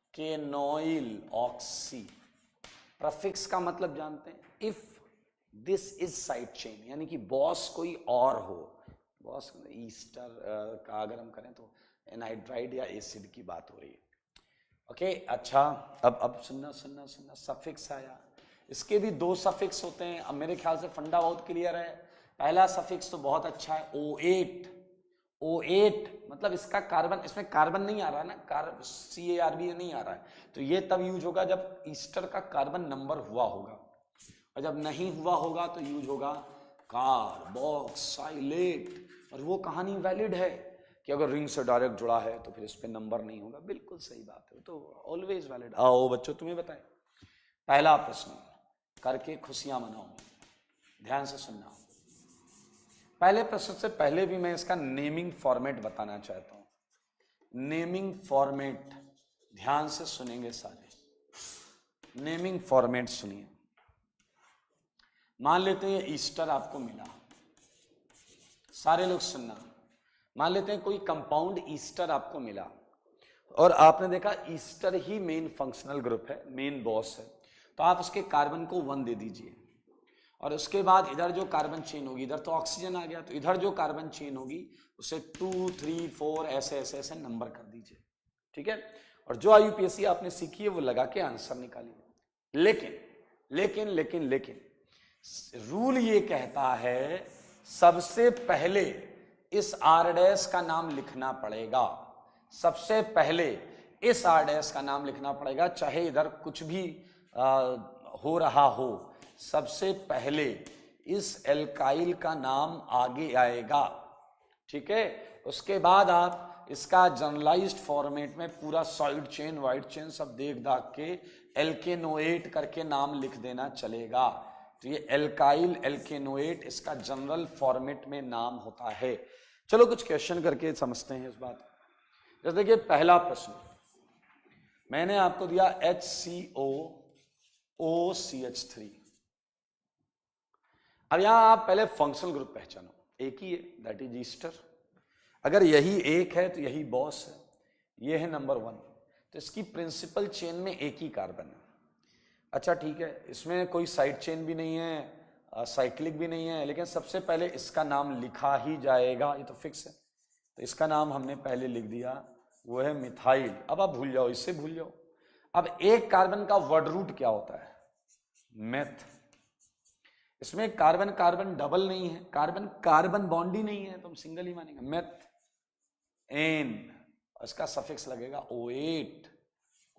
एल्केनॉइल ऑक्सी। प्रफिक्स का मतलब जानते हैं, if this is side chain, यानी कि बॉस कोई और हो, बॉस ईस्टर का अगर हम करें तो एनहाइड्राइड या एसिड की बात हो रही है। ओके अच्छा, अब सुनना सुनना सुनना, सफिक्स आया। इसके भी 2 सफिक्स होते हैं। अब मेरे ख्याल से फंडा बहुत क्लियर है। पहला सफिक्स तो बहुत अच्छा है, O8। O8 मतलब इसका कार्बन, इसमें कार्बन नहीं आ रहा है ना, CARB नहीं आ रहा है, तो ये तब यूज होगा जब ईस्टर का कार्बन नंबर हुआ होगा, और जब नहीं हुआ होगा तो यूज होगा कार्बोक्साइलेट। और वो कहानी वैलिड है कि अगर रिंग से डायरेक्ट जुड़ा है तो फिर इस पे नंबर नहीं होगा। बिल्कुल सही बात है, तो ऑलवेज वैलिड। आओ बच्चों तुम्हें बताएं, पहला प्रश्न करके खुशियां मनाओ, ध्यान से सुनना। पहले प्रश्न से पहले भी मैं इसका नेमिंग फॉर्मेट बताना चाहता हूं। नेमिंग फॉर्मेट ध्यान से सुनेंगे सारे, नेमिंग फॉर्मेट सुनिए। मान लेते हैं ईस्टर आपको मिला, सारे लोग सुनना। मान लेते हैं कोई कंपाउंड ईस्टर आपको मिला और आपने देखा ईस्टर ही मेन फंक्शनल ग्रुप है, मेन बॉस है, तो आप उसके कार्बन को 1 दे दीजिए। और उसके बाद इधर जो कार्बन चेन होगी, इधर तो ऑक्सीजन आ गया, तो इधर जो कार्बन चेन होगी उसे 2, 3, 4 ऐसे ऐसे ऐसे नंबर कर दीजिए, ठीक है। और जो IUPAC आपने सीखी है वो लगा के आंसर निकालिए। लेकिन लेकिन लेकिन लेकिन रूल ये कहता है सबसे पहले इस R डैश का नाम लिखना पड़ेगा, सबसे पहले इस R डैश का नाम लिखना पड़ेगा, चाहे इधर कुछ भी हो रहा हो, सबसे पहले इस एल्काइल का नाम आगे आएगा, ठीक है। उसके बाद आप इसका जनरलाइज्ड फॉर्मेट में पूरा साइड चेन वाइड चेन सब देख दाख के एल्केनोएट करके नाम लिख देना चलेगा। तो ये एल्काइल एल्केनोएट इसका जनरल फॉर्मेट में नाम होता है। चलो कुछ क्वेश्चन करके समझते हैं इस बात। जैसे देखिए पहला प्रश्न मैंने आपको दिया HCOOCH3। अब यहां आप पहले फंक्शनल ग्रुप पहचानो, एक ही है, दैट इज ईस्टर। अगर यही एक है तो यही बॉस है, ये है नंबर 1, तो इसकी प्रिंसिपल चेन में एक ही कार्बन है। अच्छा ठीक है, इसमें कोई साइड चेन भी नहीं है, साइक्लिक भी नहीं है, लेकिन सबसे पहले इसका नाम लिखा ही जाएगा, ये तो फिक्स है। तो इसका नाम हमने पहले लिख दिया, वो है मिथाइल। अब आप भूल जाओ, इससे भूल जाओ। अब एक कार्बन का वर्ड रूट क्या होता है? मेथ। इसमें कार्बन कार्बन डबल नहीं है, कार्बन कार्बन बॉन्ड ही नहीं है, तो हम सिंगल ही मानेंगे, मेथ एन। इसका सफिक्स लगेगा O8,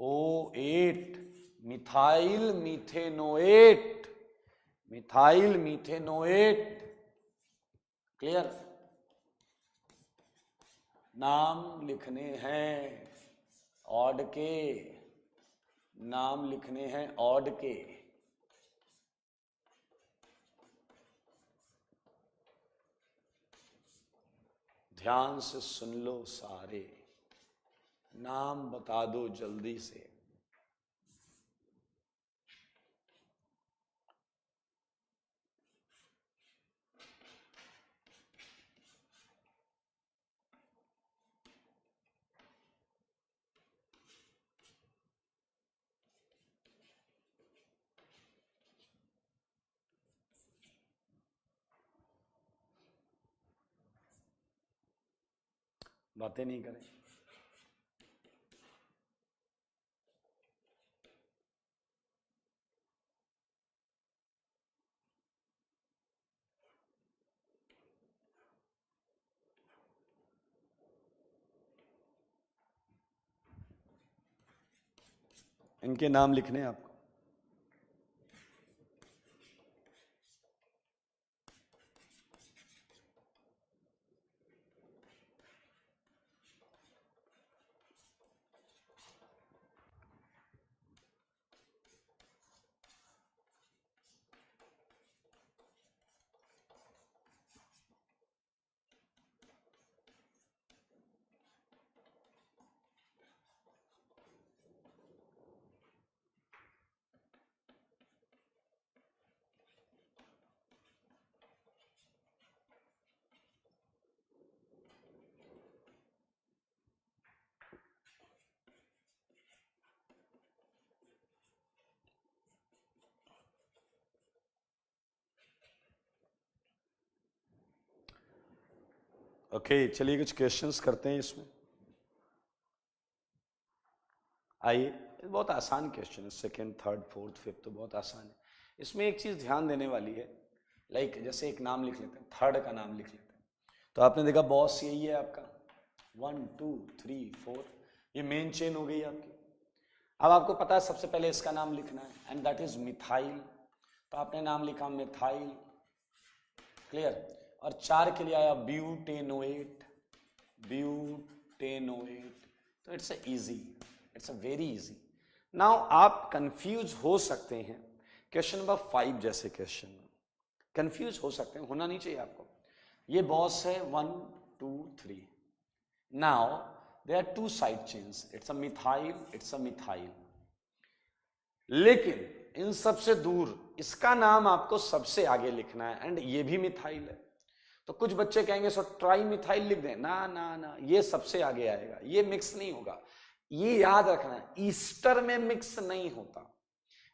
O8 methyl methanoate, methyl methanoate. Clear? नाम लिखने हैं ऑड के, नाम लिखने हैं ऑड के। ध्यान से सुन लो सारे, नाम बता दो जल्दी से। बातें नहीं करें। इनके नाम लिखने हैं आपको। ओके चलिए कुछ क्वेश्चंस करते हैं इसमें। आइए, बहुत आसान क्वेश्चन है, सेकंड, थर्ड, फोर्थ, फिफ्थ तो बहुत आसान है। इसमें एक चीज ध्यान देने वाली है, लाइक जैसे एक नाम लिख लेते हैं, थर्ड का नाम लिख लेते हैं, तो आपने देखा बॉस यही है आपका, 1 2 3 4, ये मेन चेन हो गई आपकी। अब आपको पता है सबसे पहले इसका नाम लिखना है, एंड दैट इज मिथाइल, तो आपने नाम लिखा मिथाइल, क्लियर। और 4 के लिए आया ब्यूटेनोएट, ब्यूटेनोएट, तो it's easy, it's a very easy. Now आप कंफ्यूज हो सकते हैं क्वेश्चन नंबर 5 जैसे क्वेश्चन में कंफ्यूज हो सकते हैं, होना नहीं चाहिए आपको। ये बॉस है 1 2 3, now there are 2 side chains, it's a methyl, it's a methyl, लेकिन इन सबसे दूर इसका नाम आपको सबसे आगे लिखना है, एंड ये भी मिथाइल है। तो कुछ बच्चे कहेंगे सो ट्राई मिथाइल लिख दें, ना ना ना, ये सबसे आगे आएगा, ये मिक्स नहीं होगा। ये याद रखना है, ईस्टर में मिक्स नहीं होता,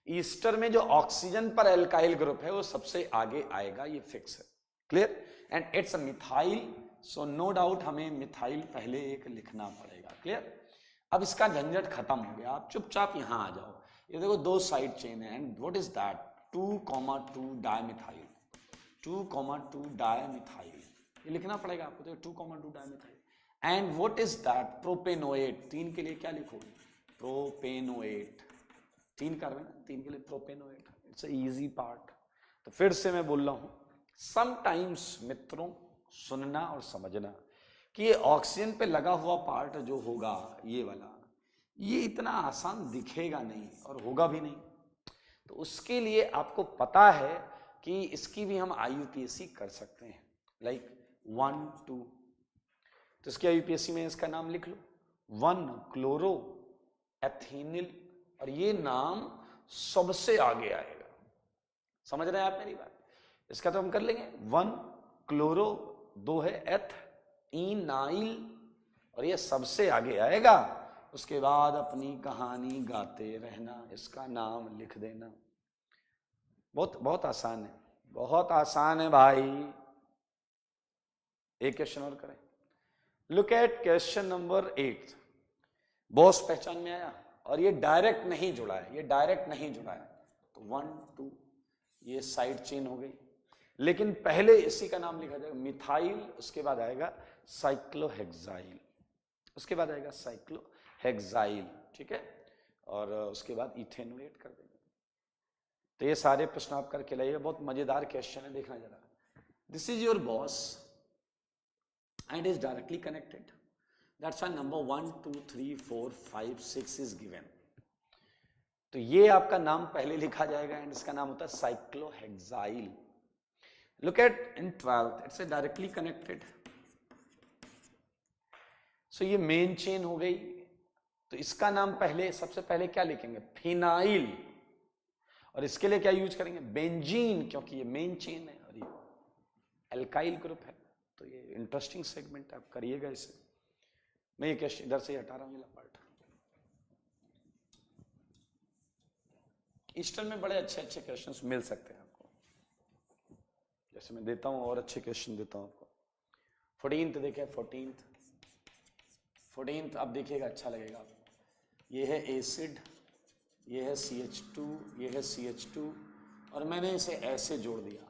ईस्टर में जो ऑक्सीजन पर एल्काइल ग्रुप है वो सबसे आगे आएगा, ये फिक्स है, clear. And it's a methyl, so no doubt हमें मिथाइल पहले एक लिखना पड़ेगा, क्लियर। अब इसका झंझट खत्म हो गया, आप चुपचाप यहां आ जाओ। ये देखो 2 साइड चेन है, and what is that, 2,2 dimethyl, 2,2 dimethyl, ये लिखना पड़ेगा आपको, देखो 2,2 dimethyl. And what is that, propanoate, 3 के लिए क्या लिखोगे, प्रोपेनोएट, 3 कर रहे हैं, 3 के लिए propanoate, it's a easy part. तो फिर से मैं बोल रहा हूं, समटाइम्स मित्रों सुनना और समझना कि ये ऑक्सीजन पे लगा हुआ पार्ट जो होगा ये वाला, ये इतना आसान दिखेगा नहीं और होगा भी नहीं। तो उसके लिए आपको पता है कि इसकी भी हम आईयूपीएससी कर सकते हैं, लाइक 1 2, तो इसकी आईयूपीएससी में इसका नाम लिख लो 1 क्लोरो एथेनिल, और ये नाम सबसे आगे आएगा, समझ रहे हैं आप मेरी बात। इसका तो हम कर लेंगे 1 क्लोरो, 2 है एथ इनाइल, और ये सबसे आगे आएगा। उसके बाद अपनी कहानी गाते रहना, इसका नाम लिख देना, बहुत बहुत आसान है, बहुत आसान है भाई। एक क्वेश्चन और करें, look at question number 8। Boss पहचान में आया, और ये डायरेक्ट नहीं जुड़ा है, ये डायरेक्ट नहीं जुड़ा है, तो 1 2 ये साइड चेन हो गई, लेकिन पहले इसी का नाम लिखा जाएगा मिथाइल, उसके बाद आएगा साइक्लोहेक्साइल, उसके बाद आएगा साइक्लोहेक्साइल, ठीक है, और उसके बाद इथेनोएट कर देंगे। तो ये सारे प्रश्न आप करके लाइए, बहुत मजेदार क्वेश्चन है, देखना जरा। This is your boss and is directly connected, that's why number 1 2 3 4 5 6 is given. तो ये आपका नाम पहले लिखा जाएगा, एंड इसका नाम होता है cyclohexyl. Look at in 12th, it's a directly connected. So ये मेन चेन हो गई, तो इसका नाम पहले सबसे पहले क्या लिखेंगे, फिनाइल, और इसके लिए क्या यूज करेंगे, बेंजीन, क्योंकि ये मेन चेन है और ये एल्काइल ग्रुप है। तो ये इंटरेस्टिंग सेगमेंट है, आप करिएगा इसे। मैं ये क्वेश्चन इधर से हटा रहा हूं, ये पार्ट। ईस्टर में बड़े अच्छे अच्छे क्वेश्चंस मिल सकते हैं आपको, जैसे मैं देता हूं और अच्छे क्वेश्चन देता हूं आपको। 14th देखिए, 14th अब देखिएगा, अच्छा लगेगा आपको। ये है एसिड, ये है CH2, ये है CH2, और मैंने इसे ऐसे जोड़ दिया।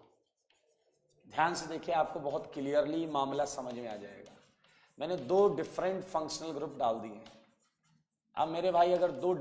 ध्यान से देखिए, आपको बहुत क्लियरली मामला समझ में आ जाएगा। मैंने 2 डिफरेंट फंक्शनल ग्रुप डाल दिए। अब मेरे भाई अगर 2